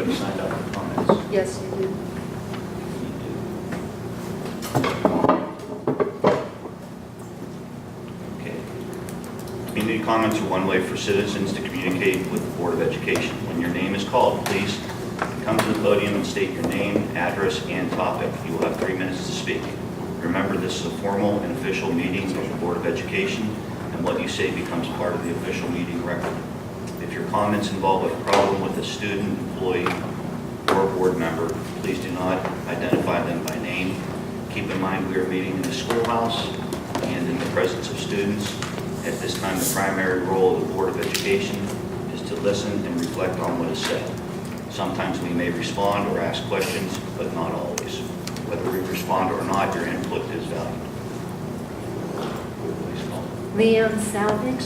everybody signed up for comments? Yes, you do. Okay. Community comments are one way for citizens to communicate with the Board of Education. When your name is called, please come to the podium and state your name, address, and topic. You will have 3 minutes to speak. Remember, this is a formal and official meeting of the Board of Education, and what you say becomes part of the official meeting record. If your comments involve a problem with a student, employee, or board member, please do not identify them by name. Keep in mind we are meeting in the schoolhouse and in the presence of students. At this time, the primary role of the Board of Education is to listen and reflect on what is said. Sometimes we may respond or ask questions, but not always. Whether we respond or not, your input is valued. Please call. Leon Salvage.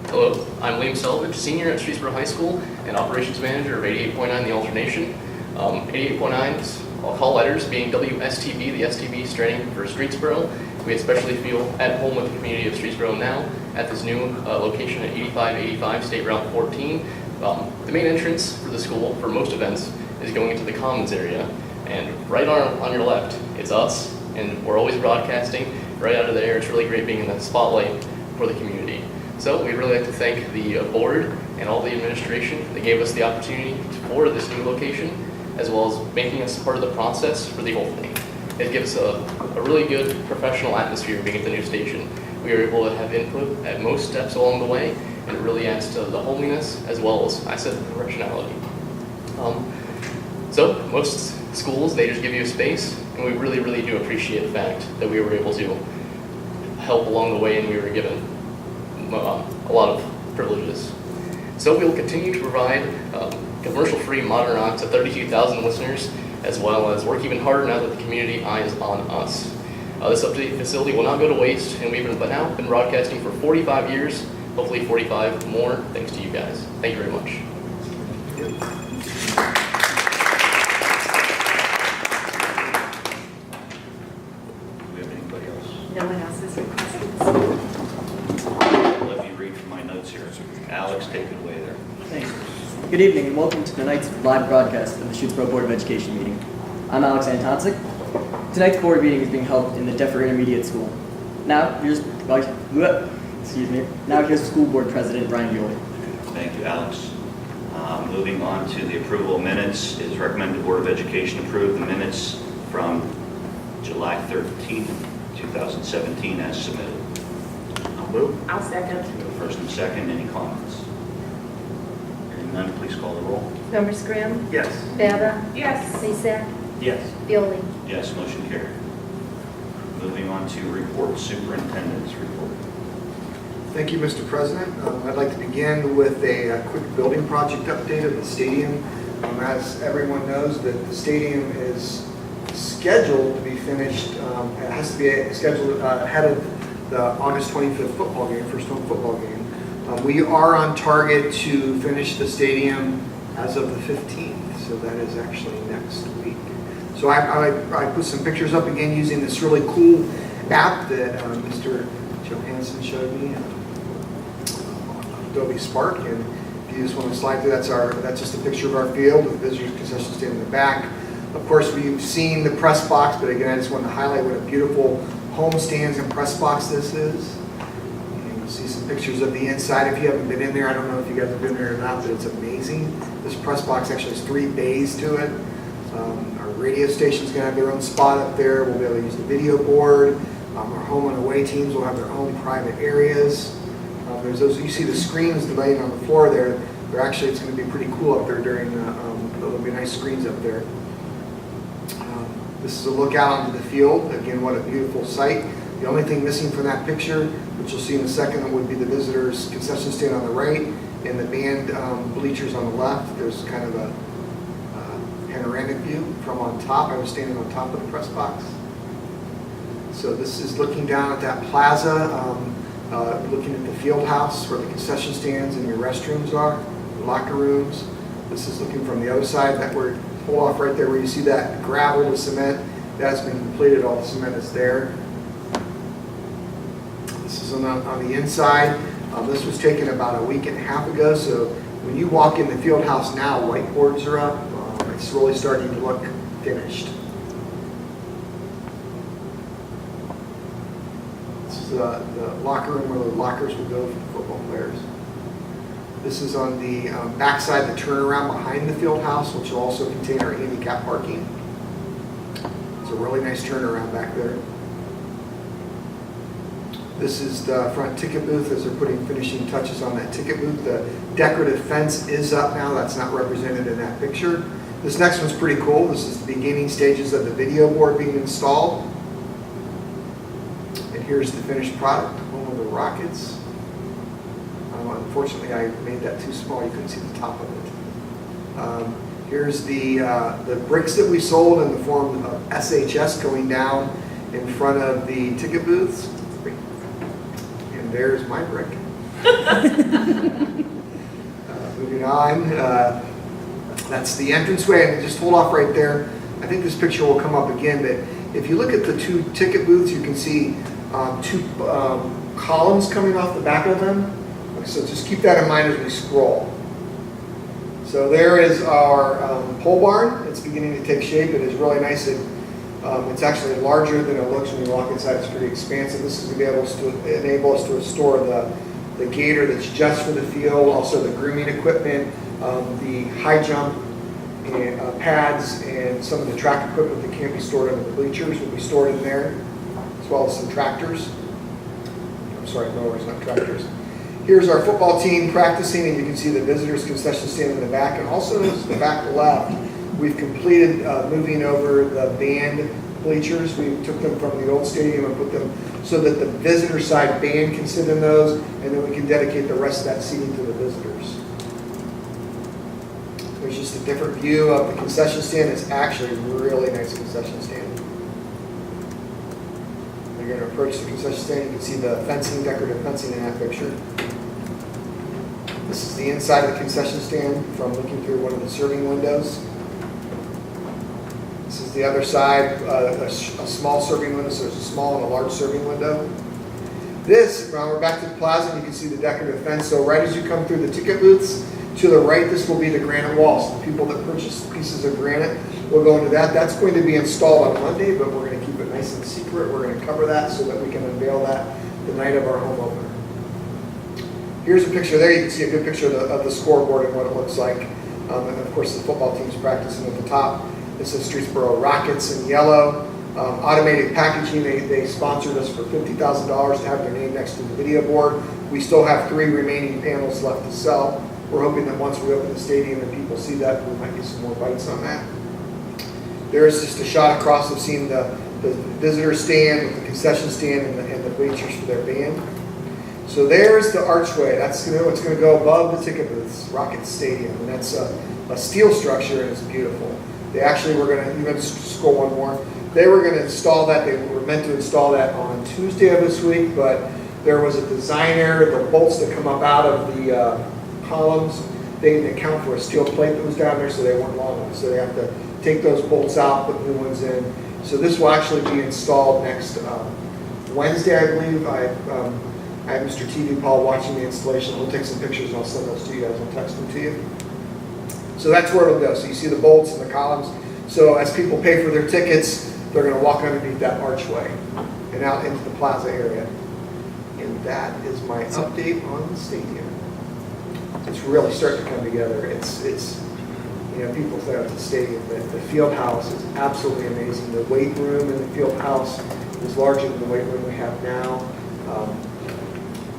Hello, I'm Liam Selvage, senior at Streetsboro High School and operations manager of 88.9 The Alternation. 88.9's call letters being WSTB, the STB standing for Streetsboro. We especially feel at home with the community of Streetsboro now at this new location at 8585 State Route 14. The main entrance for the school for most events is going into the Commons area, and right on your left, it's us, and we're always broadcasting right out of there. It's really great being in the spotlight for the community. So we'd really like to thank the board and all the administration that gave us the opportunity for this new location, as well as making us part of the process for the whole thing. It gives a really good professional atmosphere being at the new station. We are able to have input at most steps along the way, and it really adds to the homeliness as well as, I said, the professionality. So most schools, they just give you a space, and we really, really do appreciate the fact that we were able to help along the way and we were given a lot of privileges. So we will continue to provide commercial-free modern rock to 32,000 listeners, as well as work even harder now that the community eyes on us. This up-to-date facility will not go to waste, and we've now been broadcasting for 45 years, hopefully 45 more, thanks to you guys. Thank you very much. Do we have anybody else? No one else has requested. Let me read from my notes here. Alex, take it away there. Thanks. Good evening and welcome to tonight's live broadcast of the Streetsboro Board of Education meeting. I'm Alex Antonsik. Tonight's board meeting is being held in the Deffer Intermediate School. Now here's the school board president, Brian Buell. Thank you, Alex. Moving on to the approval of minutes, it is recommended the Board of Education approve the minutes from July 13th, 2017 as submitted. I'll move. I'll second. First and second, any comments? Hearing none, please call the roll. Members Grimm? Yes. Bava? Yes. Mezek? Yes. Buelley? Yes, motion carried. Moving on to report, superintendent's report. Thank you, Mr. President. I'd like to begin with a quick building project update of the stadium. As everyone knows, that the stadium is scheduled to be finished. It has to be scheduled ahead of the August 25th football game, first home football game. We are on target to finish the stadium as of the 15th, so that is actually next week. So I put some pictures up again using this really cool app that Mr. Johansson showed me, Adobe Spark, and if you just want to slide through, that's just a picture of our field with the visitors concession stand in the back. Of course, we've seen the press box, but again, I just wanted to highlight what a beautiful home stands and press box this is. And you'll see some pictures of the inside. If you haven't been in there, I don't know if you guys have been there or not, but it's amazing. This press box actually has 3 bays to it. Our radio station's going to have their own spot up there. We'll be able to use the video board. Our home and away teams will have their own private areas. There's those, you see the screens laying on the floor there. They're actually, it's going to be pretty cool up there during, there'll be nice screens up there. This is a look out onto the field. Again, what a beautiful sight. The only thing missing from that picture, which you'll see in a second, would be the visitors concession stand on the right and the band bleachers on the left. There's kind of a panoramic view from on top. I was standing on top of the press box. So this is looking down at that plaza, looking at the field house where the concession stands and your restrooms are, the locker rooms. This is looking from the other side. That we're pull off right there where you see that gravel, the cement, that's been completed. All the cement is there. This is is on the inside. This was taken about a week and a half ago, so when you walk in the field house now, whiteboards are up. It's really starting to look finished. This is the locker room where the lockers will go for the football players. This is on the backside, the turnaround behind the field house, which will also contain our handicap parking. It's a really nice turnaround back there. This is the front ticket booth as they're putting finishing touches on that ticket booth. The decorative fence is up now. That's not represented in that picture. This next one's pretty cool. This is the beginning stages of the video board being installed. And here's the finished product, home of the Rockets. Unfortunately, I made that too small. You couldn't see the top of it. Here's the bricks that we sold in the form of SHS going down in front of the ticket booths. And there's my brick. Moving on, that's the entranceway. And just hold off right there. I think this picture will come up again, but if you look at the two ticket booths, you can see two columns coming off the back of them. So just keep that in mind as we scroll. So there is our pole barn. It's beginning to take shape. It is really nice. It's actually larger than it looks when you walk inside. It's pretty expansive. This is going to be able to enable us to restore the gator that's just for the field, also the grooming equipment, the high jump and, pads, and some of the track equipment that can't be stored in the bleachers will be stored in there, as well as some tractors. I'm sorry, mowers, not tractors. Here's our football team practicing, and you can see the visitors concession stand in the back. And also, this is the back left. We've completed moving over the band bleachers. We took them from the old stadium and put them so that the visitor side band can sit in those, and then we can dedicate the rest of that seating to the visitors. There's just a different view of the concession stand. It's actually a really nice concession stand. You're going to approach the concession stand. You can see the fencing, decorative fencing in that picture. This is the inside of the concession stand from looking through one of the serving windows. This is the other side, a small serving window, so there's a small and a large serving window. This, we're back to the plaza, and you can see the decorative fence. So right as you come through the ticket booths, to the right, this will be the granite walls. The people that purchase pieces of granite will go into that. That's going to be installed on Monday, but we're going to keep it nice and secret. We're going to cover that so that we can unveil that the night of our home opener. Here's a picture there. You can see a good picture of the scoreboard and what it looks like. And of course, the football team's practicing at the top. This is Streetsboro Rockets in yellow. Automated packaging, they sponsored us for $50,000 to have their name next to the video board. We still have 3 remaining panels left to sell. We're hoping that once we open the stadium and people see that, we might get some more bites on that. There is just a shot across of seeing the visitor stand with the concession stand and the bleachers for their band. So there's the archway. That's what's going to go above the ticket booths, Rocket Stadium, and that's a steel structure, and it's beautiful. They actually were going to, you have to scroll one more. They were going to install that. They were meant to install that on Tuesday of this week, but there was a designer. The bolts that come up out of the columns, they didn't account for a steel plate that was down there, so they weren't long enough. So they have to take those bolts out, put new ones in. So this will actually be installed next Wednesday, I believe. I have Mr. TV Paul watching the installation. He'll take some pictures and I'll send those to you guys. I'll text them to you. So that's where it'll go. So you see the bolts and the columns. So as people pay for their tickets, they're going to walk underneath that archway and out into the plaza area. And that is my update on the stadium. It's really starting to come together. It's you know, people say at the stadium, but the field house is absolutely amazing. The weight room in the field house is larger than the weight room we have now.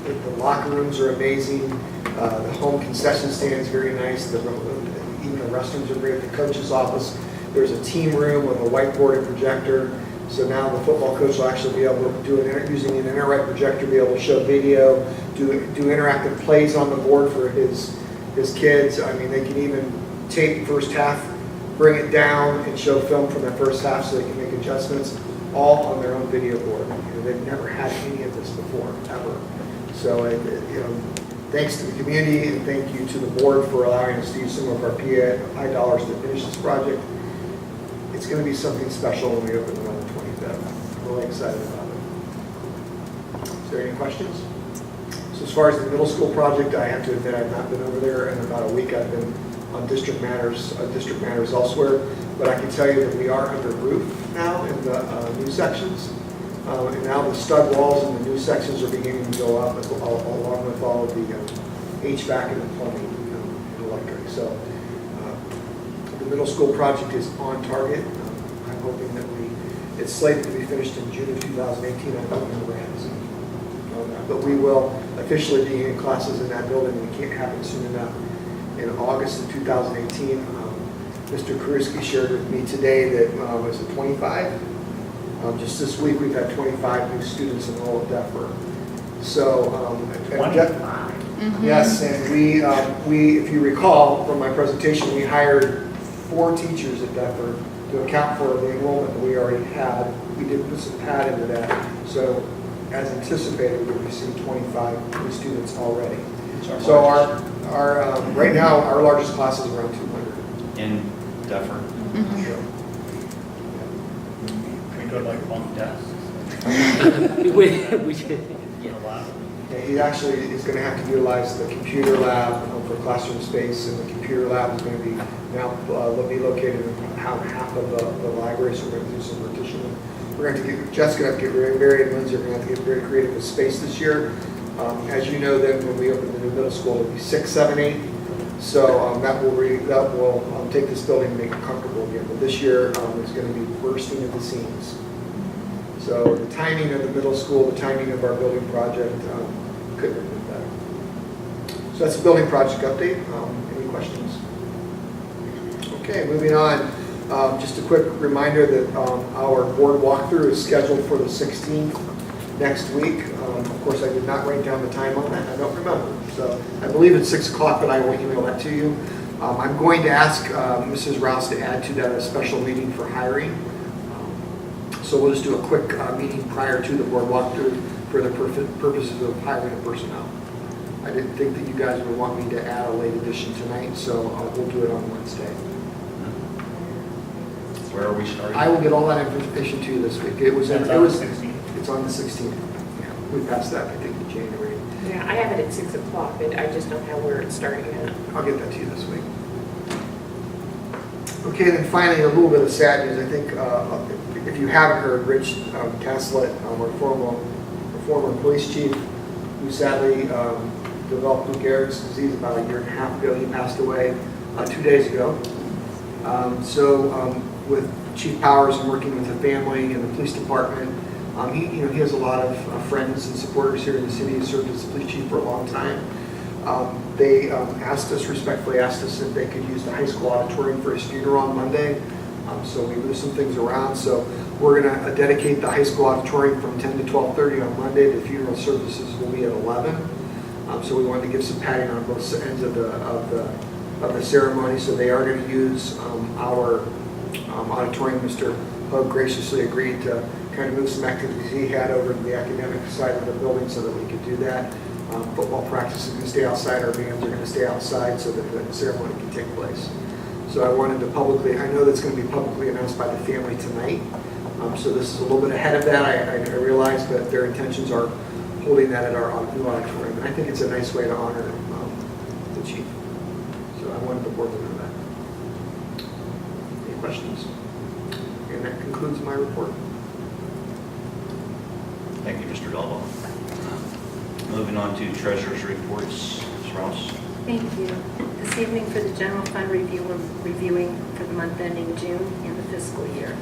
The locker rooms are amazing. The home concession stand is very nice. Even the restrooms are great. The coach's office, there's a team room with a whiteboard and projector. So now the football coach will actually be able to do using an internet projector, be able to show video, do interactive plays on the board for his kids. I mean, they can even tape first half, bring it down, and show film from the first half so they can make adjustments, all on their own video board. You know, they've never had any of this before, ever. So, you know, thanks to the community and thank you to the board for allowing us to use some of our PI dollars to finish this project. It's going to be something special when we open it on the 25th. I'm really excited about it. Is there any questions? So as far as the middle school project, I have to admit I've not been over there in about a week. I've been on district matters elsewhere. But I can tell you that we are under roof now in the new sections. And now the stud walls in the new sections are beginning to go up along with all of the HVAC and the plumbing and electric. So the middle school project is on target. I'm hoping that it's slated to be finished in June of 2018. I'm hoping the rents on that. But we will officially be in classes in that building. It can't happen soon enough. In August of 2018, Mr. Kuriski shared with me today that was it 25? Just this week we've had 25 new students enroll at Duffer. So, yes, and we, if you recall from my presentation, we hired 4 teachers at Duffer to account for the enrollment that we already had. We did put some pad into that. So, as anticipated, we received 25 new students already. So our right now our largest class is around 200 In Duffer. We go to like bunk desks. We should. Yeah. Yeah, he actually is going to have to utilize the computer lab for classroom space, and the computer lab is going to be now be located in half of the library, so we're going to do some partitioning. We're going to get, Jeff's going to have to get very, and Lindsay are going to have to get very creative with space this year. As you know, then when we open the new middle school, it'll be 6, 7, 8. So that will take this building and make it comfortable again. But this year is going to be bursting at the seams. So the timing of the middle school, the timing of our building project couldn't have been better. So that's the building project update. Any questions? Okay, moving on. Just a quick reminder that our board walkthrough is scheduled for the 16th next week. Of course, I did not write down the time on that. I don't remember. So I believe it's 6 o'clock, but I will email that to you. I'm going to ask Mrs. Rouse to add to that a special meeting for hiring. So we'll just do a quick meeting prior to the board walkthrough for the purposes of hiring a personnel. I didn't think that you guys would want me to add a late addition tonight, so we'll do it on Wednesday. Where are we starting? I will get all that information to you this week. It's on the 16th. It's on the 16th. Yeah, we passed that, I think, in January. Yeah, I have it at 6 o'clock, but I just don't have where it's starting at. I'll get that to you this week. Okay, then finally, a little bit of sad news. I think if you haven't heard, Rich Caslett, our former police chief, who sadly developed Lou Gehrig's disease about a year and a half ago. He passed away 2 days ago. With Chief Powers and working with the family and the police department, he has a lot of friends and supporters here in the city. He served as the police chief for a long time. They respectfully asked us if they could use the high school auditorium for his funeral on Monday. So we moved some things around. So we're going to dedicate the high school auditorium from 10 to 12:30 on Monday. The funeral services will be at 11. So we wanted to give some padding on both ends of the ceremony. So they are going to use our auditorium. Mr. Hug graciously agreed to kind of move some activities he had over to the academic side of the building so that we could do that. Football practice is going to stay outside. Our bands are going to stay outside so that the ceremony can take place. So I wanted to I know that's going to be publicly announced by the family tonight. So this is a little bit ahead of that. I realize that their intentions are holding that at our new auditorium. And I think it's a nice way to honor the chief. So I wanted the board to know that. Any questions? And that concludes my report. Thank you, Mr. Dalbo. Moving on to treasurer's reports. Ms. Ross. Thank you. This evening for the general fund reviewing for the month ending June and the fiscal year.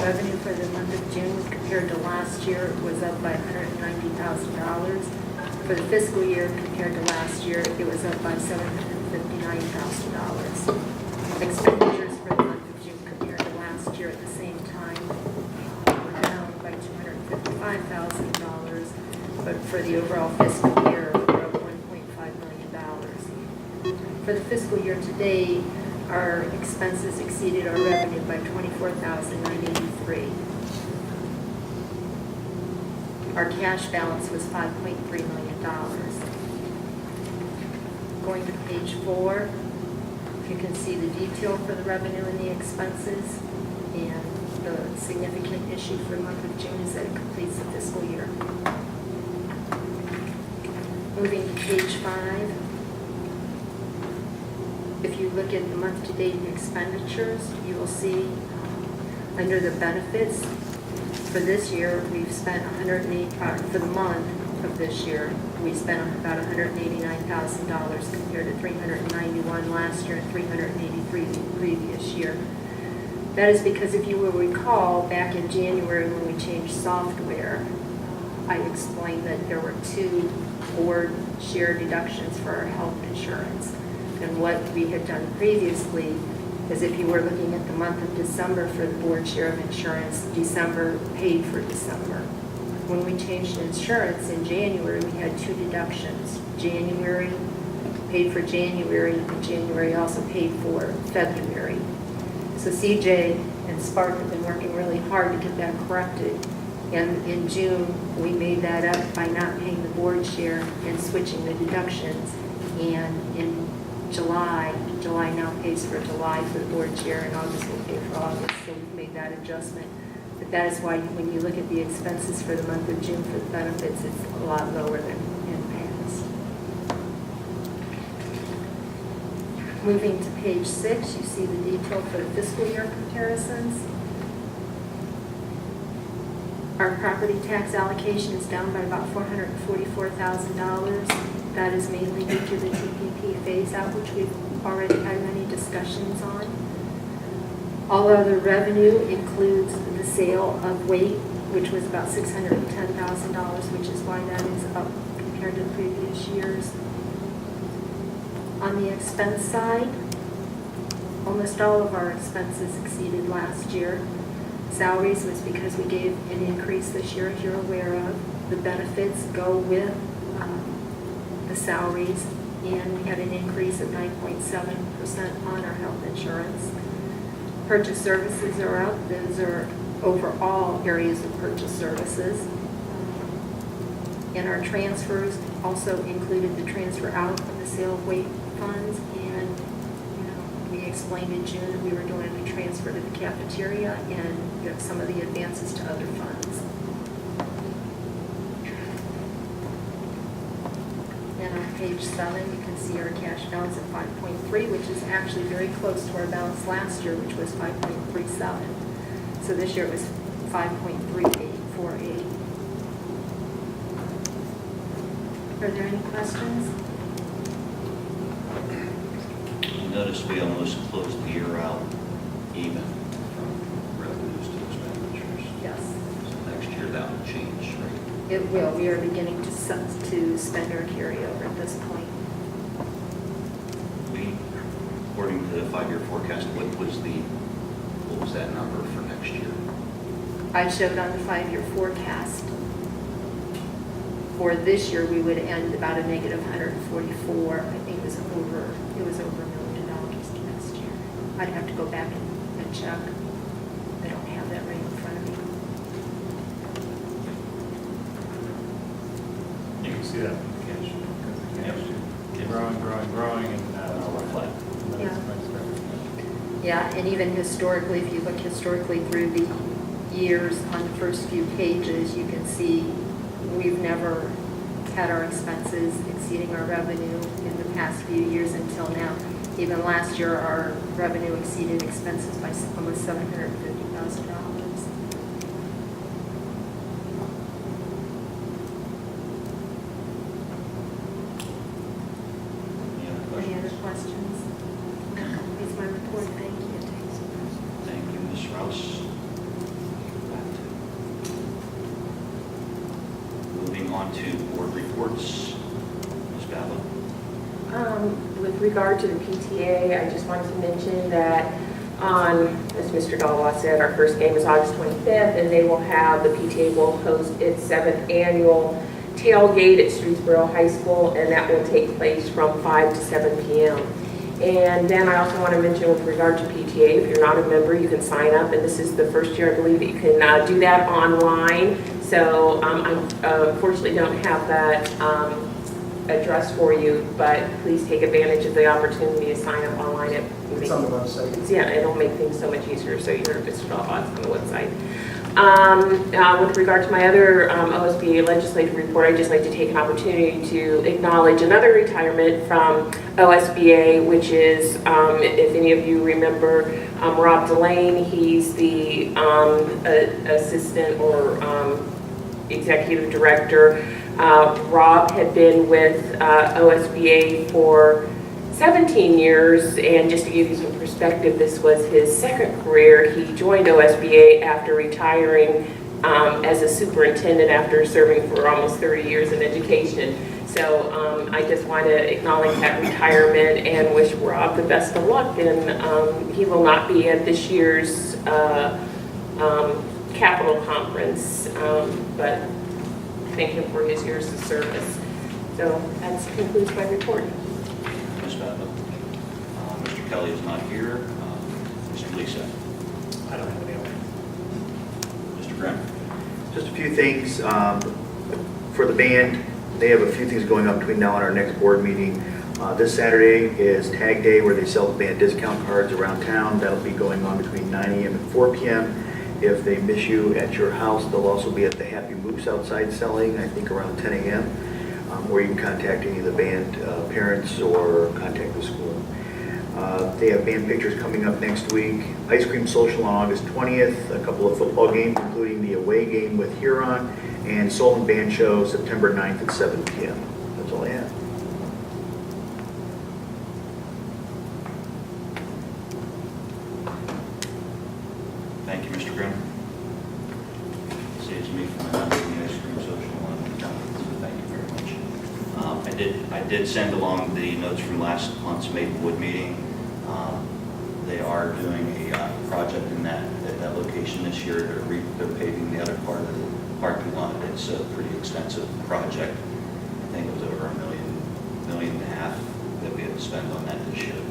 Revenue for the month of June compared to last year was up by $190,000. For the fiscal year compared to last year, it was up by $759,000. Expenditures for the month of June compared to last year at the same time were down by $255,000, but for the overall fiscal year, we're up $1.5 million. For the fiscal year to date, our expenses exceeded our revenue by $24,983. Our cash balance was $5.3 million. Going to page 4, you can see the detail for the revenue and the expenses, and the significant issue for the month of June is that it completes the fiscal year. Moving to page 5. If you look at the month-to-date expenditures, you will see under the benefits, for this year, we've spent for the month of this year, we spent about $189,000 compared to $391 last year and $383 the previous year. That is because if you will recall, back in January when we changed software, I explained that there were 2 board share deductions for our health insurance. And what we had done previously is if you were looking at the month of December for the board share of insurance, December paid for December. When we changed insurance in January, we had 2 deductions. January paid for January, and January also paid for February. So CJ and Spark have been working really hard to get that corrected. And in June, we made that up by not paying the board share and switching the deductions. And in July now pays for July for the board share, and August will pay for August. So we've made that adjustment. But that is why when you look at the expenses for the month of June for the benefits, it's a lot lower than in past. Moving to page 6, you see the detail for the fiscal year comparisons. Our property tax allocation is down by about $444,000. That is mainly due to the TPP phase-out, which we've already had many discussions on. All other revenue includes the sale of weight, which was about $610,000, which is why that is up compared to previous years. On the expense side, almost all of our expenses exceeded last year. Salaries was because we gave an increase this year, as you're aware of. The benefits go with the salaries, and we had an increase of 9.7% on our health insurance. Purchase services are up. Those are overall areas of purchase services. And our transfers also included the transfer out of the sale of weight funds, and we explained in June that we were doing a transfer to the cafeteria and some of the advances to other funds. And on page 7, you can see our cash balance at 5.3, which is actually very close to our balance last year, which was 5.37. So this year it was 5.3848. Are there any questions? Notice we almost closed the year out even from revenues to expenditures. Yes. So next year that will change, right? It will. We are beginning to spend our carryover at this point. According to the 5-year forecast, what was that number for next year? I showed on the 5-year forecast for this year we would end about a negative 144. I think it was over $1 million next year. I'd have to go back and check. I don't have that right in front of me. You can see that from the cash. Because the cash growing, and now we're flat. Yeah. Yeah, and even historically, if you look historically through the years on the first few pages, you can see we've never had our expenses exceeding our revenue in the past few years until now. Even last year, our revenue exceeded expenses by almost $750,000. Any other questions? Here's my report. Thank you. Thank you, Ms. Rouse. Moving on to board reports. Ms. Bava. With regard to the PTA, I just wanted to mention that as Mr. Galawa said, our first game is August 25th, and the PTA will host its 7th annual tailgate at Streetsboro High School, and that will take place from 5 to 7 p.m. And then I also want to mention with regard to PTA, if you're not a member, you can sign up, and this is the first year I believe that you can do that online. So I unfortunately don't have that address for you, but please take advantage of the opportunity to sign up online. It's on the website. Yeah, it'll make things so much easier, so it's on the website. With regard to my other OSBA legislative report, I'd just like to take an opportunity to acknowledge another retirement from OSBA, which is, if any of you remember, Rob Delane. He's the assistant or executive director. Rob had been with OSBA for 17 years, and just to give you some perspective, this was his second career. He joined OSBA after retiring as a superintendent after serving for almost 30 years in education. So I just want to acknowledge that retirement and wish Rob the best of luck. And he will not be at this year's Capitol Conference, but thank him for his years of service. So that concludes my report. Ms. Babbitt. Mr. Kelly is not here. Mr. Lisa. I don't have any other. Mr. Grimm. Just a few things for the band. They have a few things going on between now and our next board meeting. This Saturday is Tag Day, where they sell the band discount cards around town. That'll be going on between 9 a.m. and 4 p.m. If they miss you at your house, they'll also be at the Happy Moose outside selling, I think around 10 a.m., or you can contact any of the band parents or contact the school. They have band pictures coming up next week. Ice cream social on August 20th, a couple of football games, including the away game with Huron, and soul and band show September 9th at 7 p.m. That's all I have. Thank you, Mr. Grimm. Saves me from not doing the ice cream social on the calendar, so thank you very much. I did send along the notes from last month's Maplewood meeting. They are doing a project at that location this year. They're paving the other part of the parking lot. It's a pretty extensive project. I think it was over $1.5 million that we had to spend on that this year.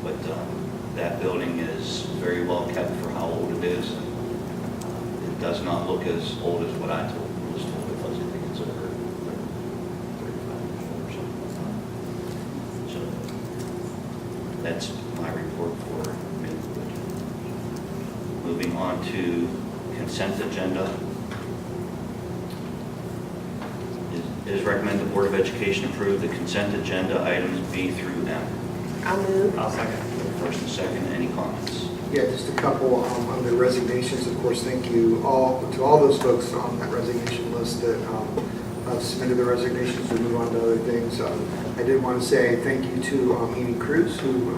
But that building is very well kept for how old it is. It does not look as old as what I was told it was. I think it's over 35 years old or something. So that's my report for Maplewood. Moving on to consent agenda. It is recommended the Board of Education approve the consent agenda items B through M. I'll move. I'll second. First and second, any comments? Yeah, just a couple on the resignations. Of course, thank you to all those folks on that resignation list that submitted their resignations to move on to other things. I did want to say thank you to Amy Cruz, who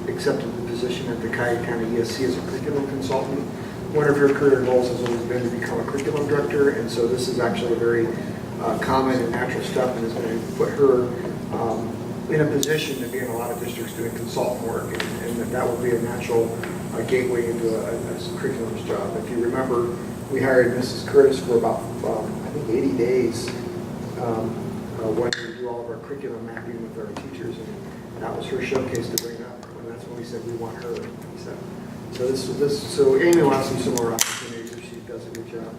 accepted the position at the Cuyahoga County ESC as a curriculum consultant. One of her career goals has always been to become a curriculum director, and so this is actually a very common and natural step, and is going to put her in a position to be in a lot of districts doing consultant work, and that will be a natural gateway into a curriculum's job. If you remember, we hired Mrs. Curtis for about, I think 80 days when we do all of our curriculum mapping with our teachers, and that was her showcase to bring up, and that's when we said we want her. So Amy will have some similar opportunities if she does a good job.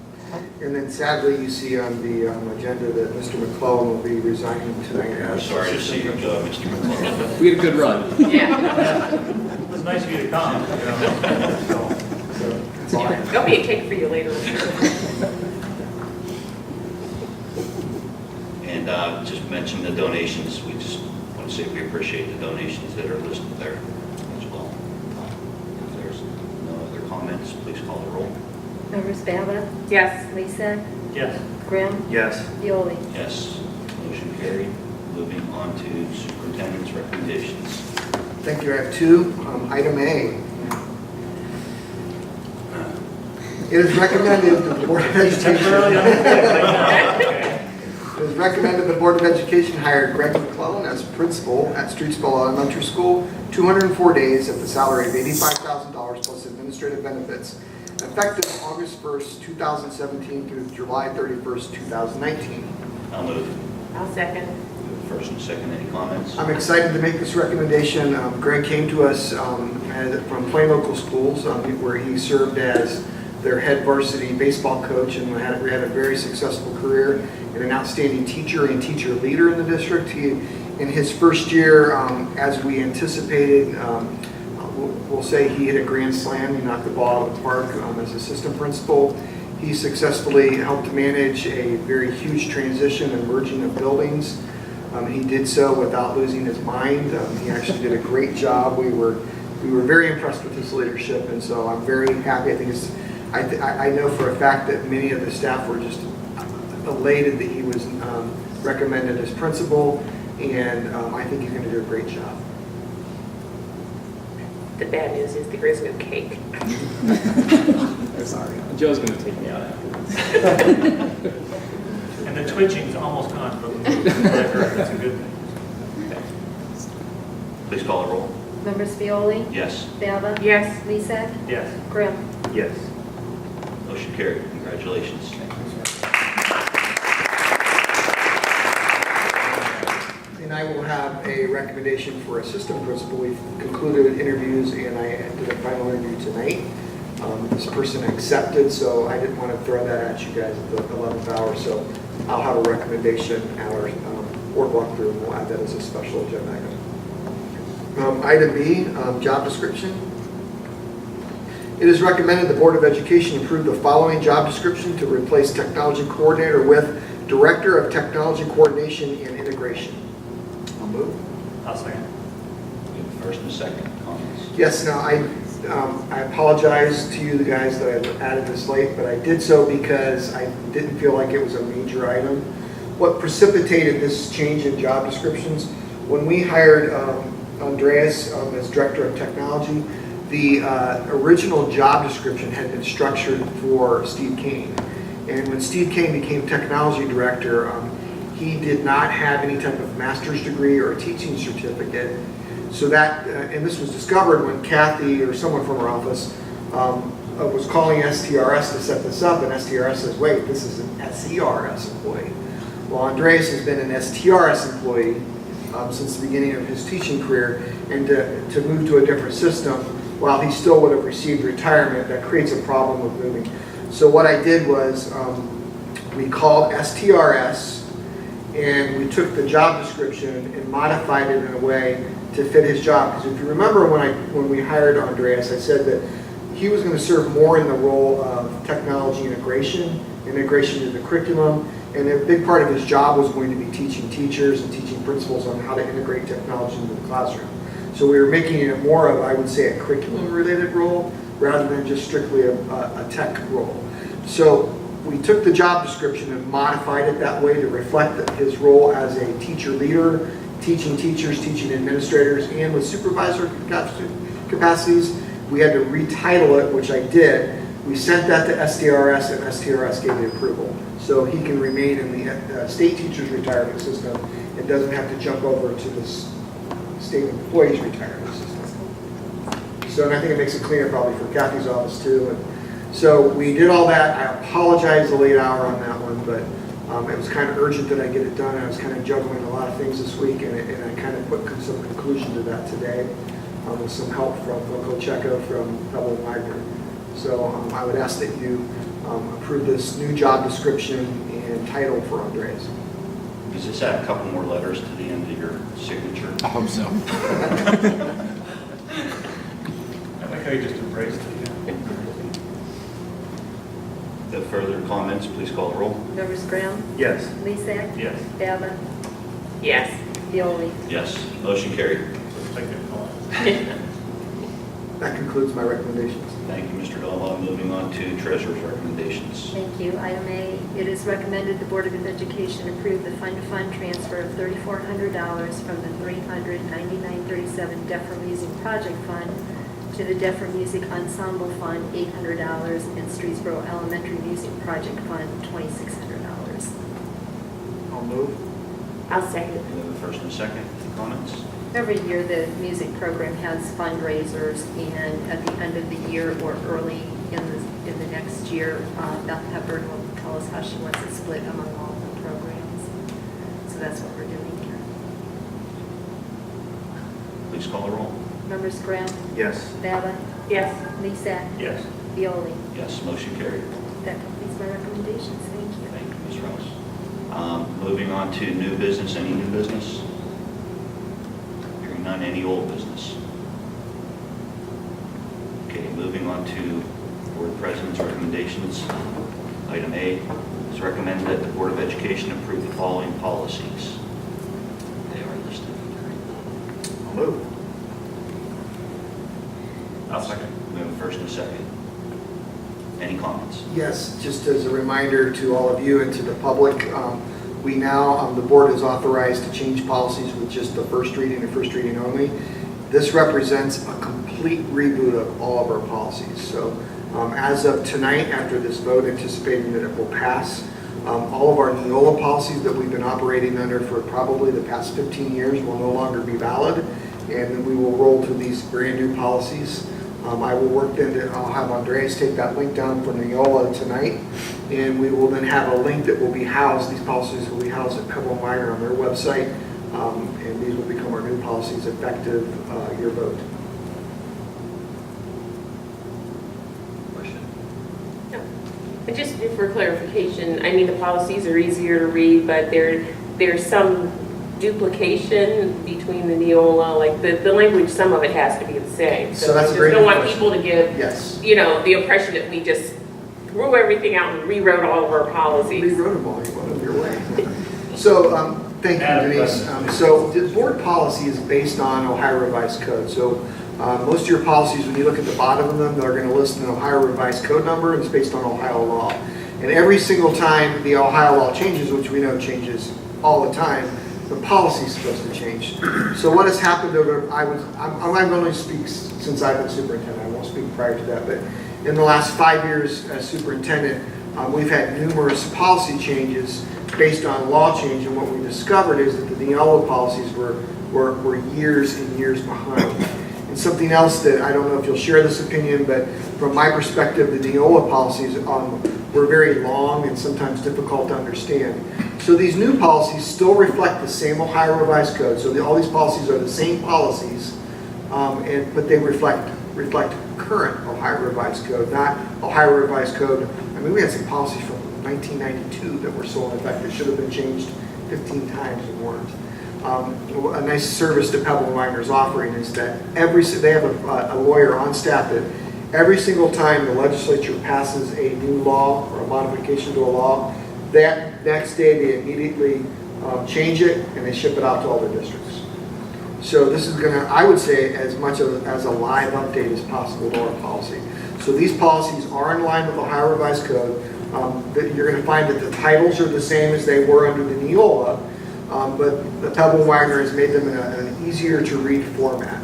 And then sadly, you see on the agenda that Mr. McClellan will be resigning tonight. I'm sorry to see you go, Mr. McClellan. We had a good run. Yeah. It was nice of you to come. So that's all I have. There'll be a cake for you later. And just mention the donations. We just want to say we appreciate the donations that are listed there as well. If there's no other comments, please call the roll. Members Babbitt, Yes. Lisa, Yes. Grimm, Yes. Pioli. Yes, motion carried. Moving on to superintendent's recommendations. Thank you. I have two. Item A. It is recommended that the Board of Temporarily unemployed right now. Education. It is recommended the Board of Education hire Greg McClellan as principal at Streetsboro Elementary School, 204 days at the salary of $85,000 plus administrative benefits, effective August 1st, 2017 through July 31st, 2019. I'll move. I'll second. First and second, any comments? I'm excited to make this recommendation. Greg came to us from Plain Local Schools, where he served as their head varsity baseball coach, and we had a very successful career and an outstanding teacher and teacher leader in the district. In his first year, as we anticipated, we'll say he hit a grand slam. He knocked the ball out of the park as assistant principal. He successfully helped manage a very huge transition and merging of buildings. He did so without losing his mind. He actually did a great job. We were very impressed with his leadership, and so I'm very happy. I know for a fact that many of the staff were just elated that he was recommended as principal, and I think he's going to do a great job. The bad news is there is no cake. Sorry. Joe's going to take me out afterwards. And the twitching's almost gone from the It's a good thing. Please call the roll. Members Violi? Yes. Bava? Yes. Mezek? Yes. Grimm? Yes. Motion carried. Congratulations. And I will have a recommendation for assistant principal. We've concluded interviews, and I did a final interview tonight. This person accepted, so I didn't want to throw that at you guys at the 11th hour. So I'll have a recommendation at our board walkthrough, and we'll add that as a special agenda item. Item B, job description. It is recommended the Board of Education approve the following job description to replace technology coordinator with Director of Technology Coordination and Integration. I'll move. I'll second. We have a first and a second. Comments? Yes, now I apologize to you guys that I added this late, but I did so because I didn't feel like it was a major item. What precipitated this change in job descriptions, when we hired Andreas as Director of Technology, the original job description had been structured for Steve Kane. And when Steve Kane became Technology Director, he did not have any type of master's degree or teaching certificate. So that, and this was discovered when Kathy or someone from our office was calling STRS to set this up, and STRS says, wait, this is an SERS employee. Well, Andreas has been an STRS employee since the beginning of his teaching career, and to move to a different system, while he still would have received retirement, that creates a problem with moving. So what I did was we called STRS, and we took the job description and modified it in a way to fit his job. Because if you remember when we hired Andreas, I said that he was going to serve more in the role of technology integration to the curriculum, and a big part of his job was going to be teaching teachers and teaching principals on how to integrate technology into the classroom. So we were making it more of, I would say, a curriculum-related role rather than just strictly a tech role. So we took the job description and modified it that way to reflect his role as a teacher leader, teaching teachers, teaching administrators, and with supervisor capacities. We had to retitle it, which I did. We sent that to STRS, and STRS gave the approval. So he can remain in the state teachers retirement system and doesn't have to jump over to the state employees retirement system. So, and I think it makes it cleaner probably for Kathy's office too. And so we did all that. I apologize the late hour on that one, but it was kind of urgent that I get it done. I was kind of juggling a lot of things this week, and I kind of put some conclusion to that today with some help from Loco Checo from Pebble and Wagner. So I would ask that you approve this new job description and title for Andreas. Does this add a couple more letters to the end of your signature? I hope so. I like how you just embraced it. The further comments, please call the roll. Members Grimm? Yes. Mezek? Yes. Bava? Yes. Violi? Yes. Motion carried. Looks like they're calling. That concludes my recommendations. Thank you, Mr. Gallagher. Moving on to treasurer's recommendations. Thank you. Item A, it is recommended the Board of Education approve the fund-to-fund transfer of $3,400 from the $399.37 Deaf for Music Project Fund to the Deaf for Music Ensemble Fund, $800, and Streetsboro Elementary Music Project Fund, $2,600. I'll move. I'll second. We have a first and a second. Any comments? Every year, the music program has fundraisers, and at the end of the year or early in the next year, Beth Hepburn will tell us how she wants it split among all the programs. So that's what we're doing here. Please call the roll. Members Grimm? Yes. Bava? Yes. Mezek? Yes. Violi? Yes. Motion carried. That completes my recommendations. Thank you. Thank you, Ms. Ross. Moving on to new business. Any new business? Hearing none. Any old business? Okay, moving on to board president's recommendations. Item A, it's recommended that the Board of Education approve the following policies. They are listed. I'll move. I'll second. We have a first and a second. Any comments? Yes, just as a reminder to all of you and to the public, we now, the board is authorized to change policies with just the first reading and first reading only. This represents a complete reboot of all of our policies. So as of tonight, after this vote, anticipating that it will pass, all of our Neola policies that we've been operating under for probably the past 15 years will no longer be valid, and then we will roll to these brand new policies. I will work then to, I'll have Andreas take that link down for Neola tonight, and we will then have a link that will be housed, these policies will be housed at Pebble and Meyer on their website, and these will become our new policies effective your vote. Question? And just for clarification, I mean, the policies are easier to read, but there's some duplication between the Neola, like the language, some of it has to be the same. So that's a I great just don't want question. people to give, Yes. the impression that we just threw everything out and rewrote all of our policies. Rewrote them all, you went over your way. So, thank you, Madam Denise. President. So the board policy is based on Ohio Revised Code. So most of your policies, when you look at the bottom of them, they're going to list an Ohio Revised Code number, and it's based on Ohio law. And every single time the Ohio law changes, which we know changes all the time, the policy is supposed to change. So what has happened over, I'm going to speak since I've been superintendent, I won't speak prior to that, but in the last 5 years as superintendent, we've had numerous policy changes based on law change, and what we discovered is that the Neola policies were years and years behind. And something else that, I don't know if you'll share this opinion, but from my perspective, the Neola policies were very long and sometimes difficult to understand. So these new policies still reflect the same Ohio Revised Code. So all these policies are the same policies, but they reflect current Ohio Revised Code, not Ohio Revised Code. I mean, we had some policies from 1992 that were still in effect that should have been changed 15 times and weren't. A nice service that Pebble and Meyer is offering is that they have a lawyer on staff that every single time the legislature passes a new law or a modification to a law, that next day they immediately change it and they ship it out to all their districts. So this is going to, I would say, as much as a live update as possible to our policy. So these policies are in line with Ohio Revised Code. That you're going to find that the titles are the same as they were under the Neola, but the Pebble Wagner has made them in an easier to read format.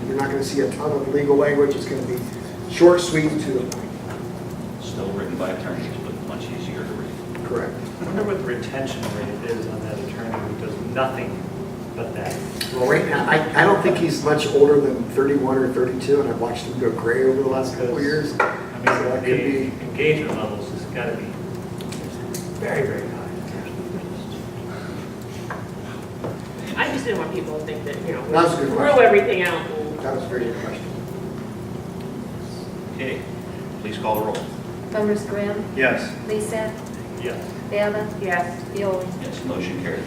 You're not going to see a ton of legal language. It's going to be short, sweet, and to the point. Still written by attorneys, but much easier to read. Correct. I wonder what the retention rate is on that attorney who does nothing but that. Well, right now, I don't think he's much older than 31 or 32, and I've watched him go gray over the last couple of years. I mean, So that could be. the engagement levels has got to be very, very high. I just didn't want people to think that, That was a good threw question. everything out. And That was a very good question. Okay, please call the roll. Members Graham, Yes. Lisa, Yes. Bava, yes, Pioli. Yes, motion carried.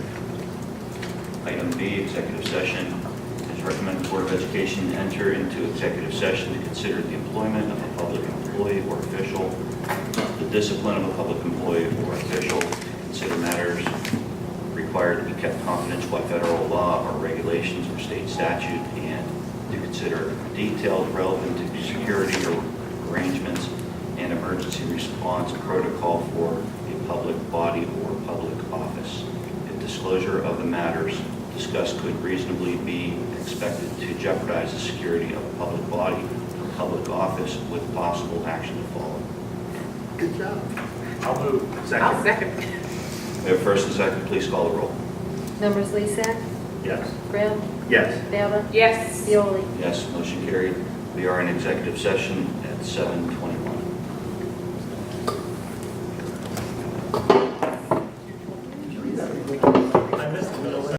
Item B, executive session. It is recommended the Board of Education enter into executive session to consider the employment of a public employee or official, the discipline of a public employee or official, consider matters required to be kept confidential by federal law or regulations or state statute, and to consider detailed relevant to security arrangements and emergency response protocol for a public body or public office. If disclosure of the matters discussed could reasonably be expected to jeopardize the security of a public body or public office with possible action to follow. Good job. I'll move. I'll second. We have first and second, please call the roll. Members Lisa, Yes. Graham, Yes. Bava, Yes. Pioli. Yes, motion carried. We are in executive session at 7:21.